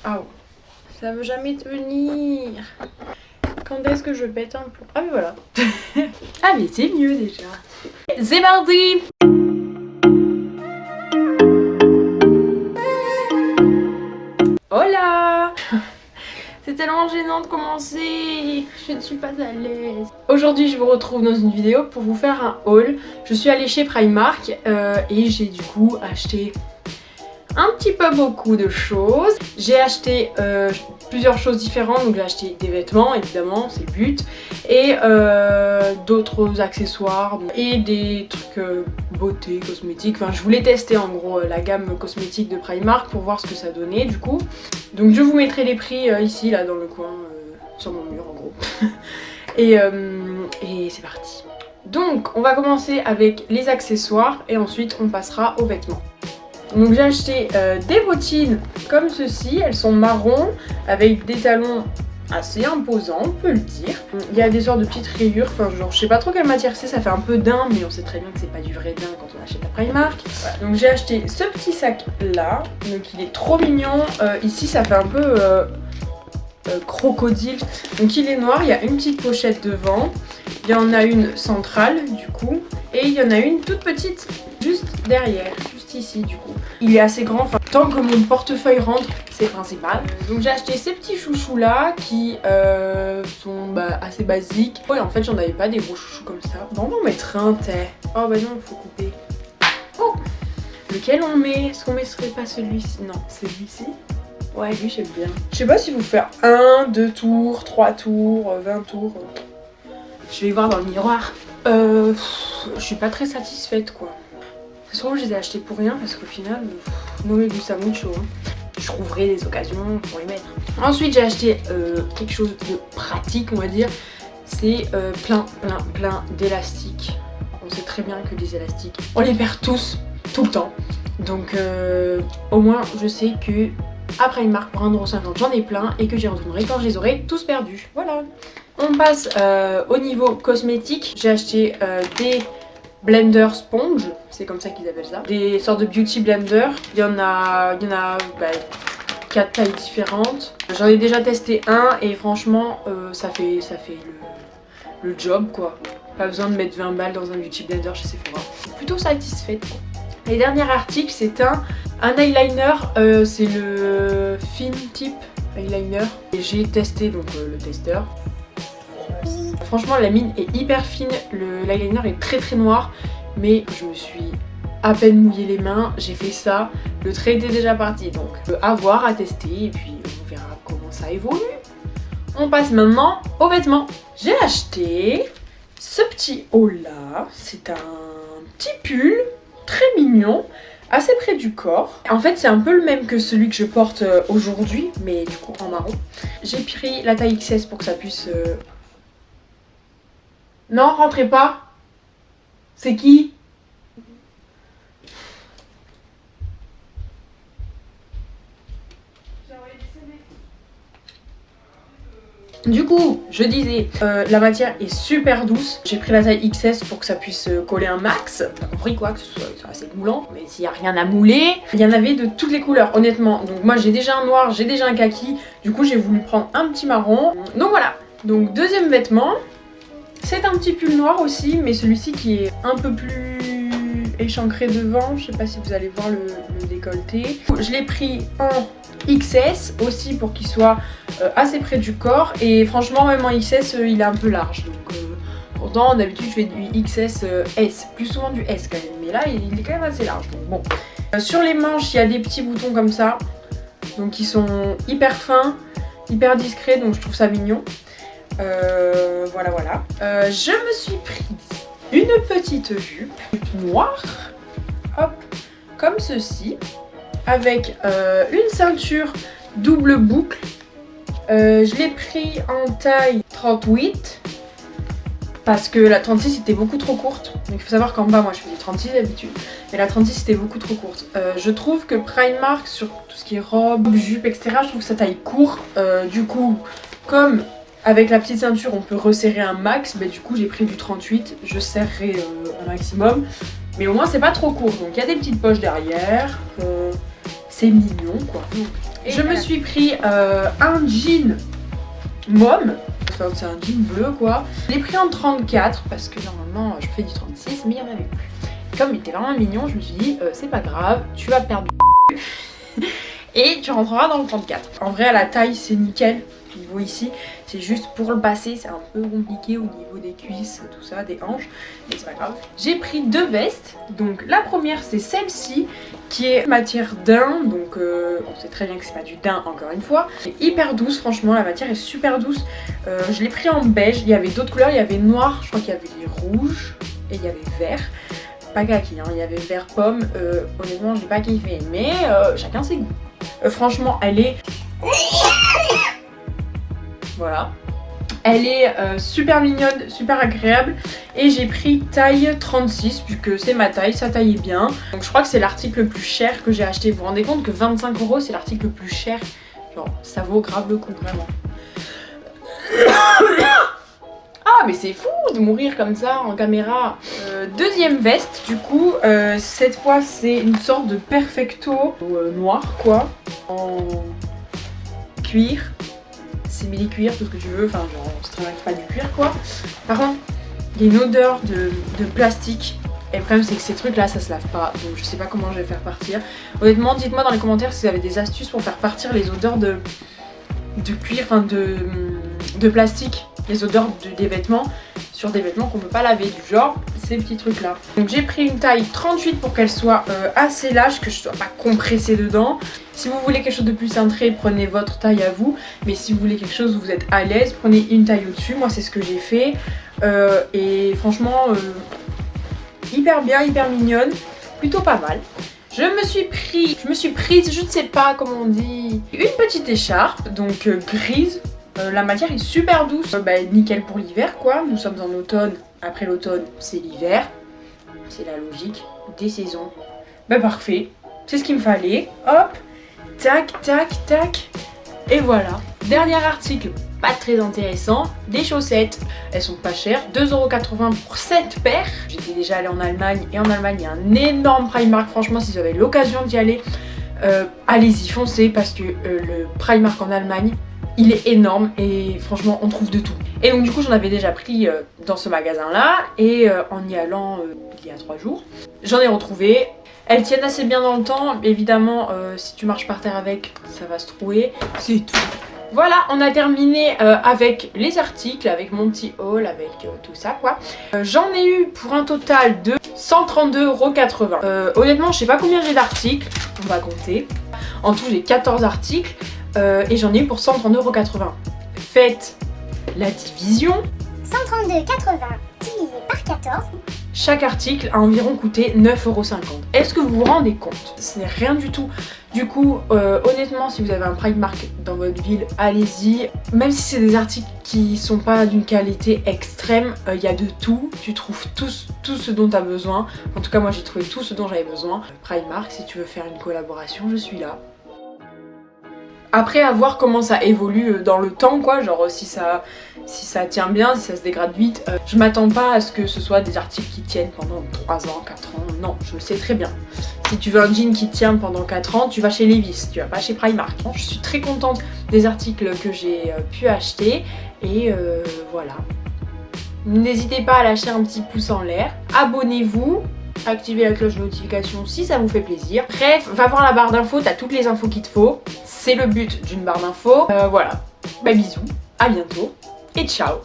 Ah, ça veut jamais tenir. Quand est-ce que je pète un plomb? Ah mais voilà. Ah mais c'est mieux déjà. C'est parti. Hola. C'est tellement gênant de commencer. Je ne suis pas à l'aise. Aujourd'hui je vous retrouve dans une vidéo pour vous faire un haul. Je suis allée chez Primark et j'ai du coup acheté un petit peu beaucoup de choses. J'ai acheté plusieurs choses différentes, donc j'ai acheté des vêtements évidemment, c'est le but, et d'autres accessoires et des trucs beauté, cosmétiques. Enfin je voulais tester en gros la gamme cosmétique de Primark pour voir ce que ça donnait du coup. Donc je vous mettrai les prix ici là dans le coin sur mon mur en gros. et c'est parti. Donc on va commencer avec les accessoires et ensuite on passera aux vêtements. Donc j'ai acheté des bottines comme ceci, elles sont marron avec des talons assez imposants, on peut le dire. Il y a des sortes de petites rayures, enfin genre je sais pas trop quelle matière c'est, ça fait un peu daim mais on sait très bien que c'est pas du vrai daim quand on achète à Primark. Voilà. Donc j'ai acheté ce petit sac là, donc il est trop mignon, ici ça fait un peu crocodile, donc il est noir, il y a une petite pochette devant, il y en a une centrale du coup, et il y en a une toute petite juste derrière, juste ici du coup. Il est assez grand, enfin, tant que mon portefeuille rentre, c'est principal. Donc j'ai acheté ces petits chouchous là qui sont assez basiques. Ouais, en fait j'en avais pas des gros chouchous comme ça. Bon, on va en mettre un, t'es. Oh bah non, il faut couper. Oh, lequel on met? Est-ce qu'on mettrait pas celui-ci? Non, celui-ci. Ouais, lui j'aime bien. Je sais pas si vous faire 1, 2 tours, 3 tours, 20 tours. Je vais voir dans le miroir. Je suis pas très satisfaite quoi. Ça se trouve je les ai achetés pour rien parce qu'au final, no me gusta mucho. Je trouverai des occasions pour les mettre. Ensuite j'ai acheté quelque chose de pratique on va dire. C'est plein d'élastiques. On sait très bien que les élastiques, on les perd tous, tout le temps. Donc au moins je sais que à Primark pour 1,50 € j'en ai plein et que j'y retournerai quand je les aurai tous perdus. Voilà. On passe au niveau cosmétique. J'ai acheté des blender sponge, c'est comme ça qu'ils appellent ça. Des sortes de beauty blender. Il y en a 4 tailles différentes. J'en ai déjà testé un et franchement ça fait le job quoi. Pas besoin de mettre 20 balles dans un beauty blender chez Sephora. Plutôt satisfaite quoi. Les derniers articles c'est un eyeliner, c'est le Fin Tip eyeliner. Et j'ai testé donc le testeur. Franchement la mine est hyper fine, l'eyeliner est très noir, mais je me suis à peine mouillé les mains, j'ai fait ça, le trait était déjà parti, donc à voir, à tester, et puis on verra comment ça évolue. On passe maintenant aux vêtements. J'ai acheté ce petit haut là, c'est un petit pull très mignon, assez près du corps. En fait c'est un peu le même que celui que je porte aujourd'hui, mais du coup en marron. J'ai pris la taille XS pour que ça puisse... Non, rentrez pas. C'est qui? Du coup, je disais, la matière est super douce. J'ai pris la taille XS pour que ça puisse coller un max. T'as compris quoi, que ce soit assez moulant. Mais s'il n'y a rien à mouler, il y en avait de toutes les couleurs, honnêtement. Donc moi j'ai déjà un noir, j'ai déjà un kaki. Du coup j'ai voulu prendre un petit marron. Donc voilà. Donc deuxième vêtement. C'est un petit pull noir aussi, mais celui-ci qui est un peu plus échancré devant. Je sais pas si vous allez voir le décolleté. Je l'ai pris en XS aussi pour qu'il soit assez près du corps. Et franchement, même en XS, il est un peu large. Donc, pourtant, d'habitude, je fais du XS S. Plus souvent du S quand même. Mais là, il est quand même assez large. Donc, bon. Sur les manches, il y a des petits boutons comme ça. Donc, ils sont hyper fins, hyper discrets. Donc, je trouve ça mignon. Voilà. Je me suis prise une petite jupe noire, hop, comme ceci, avec une ceinture double boucle. Je l'ai pris en taille 38 parce que la 36 était beaucoup trop courte. Donc il faut savoir qu'en bas, moi je fais des 36 d'habitude, mais la 36 était beaucoup trop courte. Je trouve que Primark, sur tout ce qui est robe, jupe, etc., je trouve que sa taille court. Du coup, comme avec la petite ceinture on peut resserrer un max, mais du coup j'ai pris du 38, je serrerai un maximum. Mais au moins c'est pas trop court, donc il y a des petites poches derrière, c'est mignon quoi. Je me suis pris un jean mauve. Enfin, c'est un jean bleu quoi. Je l'ai pris en 34 parce que normalement je fais du 36 mais il y en avait plus. Comme il était vraiment mignon, je me suis dit c'est pas grave, tu vas perdre du et tu rentreras dans le 34. En vrai à la taille c'est nickel, niveau ici, c'est juste pour le passer c'est un peu compliqué au niveau des cuisses, tout ça, des hanches, mais c'est pas grave. J'ai pris 2 vestes, donc la première c'est celle-ci qui est matière daim, donc on sait très bien que c'est pas du daim encore une fois. C'est hyper douce, franchement la matière est super douce. Je l'ai pris en beige, il y avait d'autres couleurs, il y avait noir, je crois qu'il y avait les rouges et il y avait vert. Pas kaki, hein, il y avait vert pomme, honnêtement j'ai pas kiffé, mais chacun ses goûts. Franchement elle est... Voilà. Elle est super mignonne, super agréable et j'ai pris taille 36 puisque c'est ma taille, ça taillait bien. Donc je crois que c'est l'article le plus cher que j'ai acheté. Vous vous rendez compte que 25 € c'est l'article le plus cher. Genre ça vaut grave le coup vraiment. Ah mais c'est fou de mourir comme ça en caméra. Deuxième veste du coup, cette fois c'est une sorte de perfecto noir quoi, en cuir. C'est cuir, tout ce que tu veux, enfin genre c'est très bien que c'est pas du cuir quoi. Par contre il y a une odeur de plastique et le problème c'est que ces trucs là ça se lave pas, donc je sais pas comment je vais faire partir. Honnêtement dites-moi dans les commentaires si vous avez des astuces pour faire partir les odeurs de cuir, enfin de plastique, les odeurs des vêtements sur des vêtements qu'on peut pas laver, du genre ces petits trucs là. Donc j'ai pris une taille 38 pour qu'elle soit assez large, que je sois pas compressée dedans. Si vous voulez quelque chose de plus cintré, prenez votre taille à vous, mais si vous voulez quelque chose où vous êtes à l'aise, prenez une taille au-dessus. Moi c'est ce que j'ai fait et franchement hyper bien, hyper mignonne, plutôt pas mal. Je me suis prise, je ne sais pas comment on dit, une petite écharpe, donc grise. La matière est super douce, nickel pour l'hiver quoi. Nous sommes en automne, après l'automne c'est l'hiver. C'est la logique des saisons. Parfait, c'est ce qu'il me fallait. Hop, tac, tac, tac. Et voilà, dernier article, pas très intéressant, des chaussettes. Elles sont pas chères, 2,80 € pour 7 paires. J'étais déjà allée en Allemagne et en Allemagne il y a un énorme Primark. Franchement si vous avez l'occasion d'y aller, allez-y, foncez parce que le Primark en Allemagne il est énorme et franchement on trouve de tout. Et donc du coup j'en avais déjà pris dans ce magasin là et en y allant il y a 3 jours, j'en ai retrouvé. Elles tiennent assez bien dans le temps, évidemment si tu marches par terre avec ça va se trouer, c'est tout. Voilà, on a terminé avec les articles, avec mon petit haul, avec tout ça quoi. J'en ai eu pour un total de 132,80 €. Honnêtement je sais pas combien j'ai d'articles, on va compter. En tout j'ai 14 articles. Et j'en ai eu pour 132,80 €. Faites la division. 132,80 € divisé par 14. Chaque article a environ coûté 9,50 €. Est-ce que vous vous rendez compte? Ce n'est rien du tout. Du coup, honnêtement, si vous avez un Primark dans votre ville, allez-y. Même si c'est des articles qui sont pas d'une qualité extrême, il y a de tout. Tu trouves tout ce dont tu as besoin. En tout cas, moi j'ai trouvé tout ce dont j'avais besoin. Primark, si tu veux faire une collaboration, je suis là. Après à voir comment ça évolue dans le temps quoi, genre si ça tient bien, si ça se dégrade vite. Je m'attends pas à ce que ce soit des articles qui tiennent pendant 3 ans, 4 ans, non, je le sais très bien. Si tu veux un jean qui tient pendant 4 ans, tu vas chez Levi's, tu vas pas chez Primark. Je suis très contente des articles que j'ai pu acheter et voilà. N'hésitez pas à lâcher un petit pouce en l'air, abonnez-vous. Activez la cloche de notification si ça vous fait plaisir. Bref, va voir la barre d'infos, t'as toutes les infos qu'il te faut. C'est le but d'une barre d'infos. Voilà, bisous, à bientôt et ciao.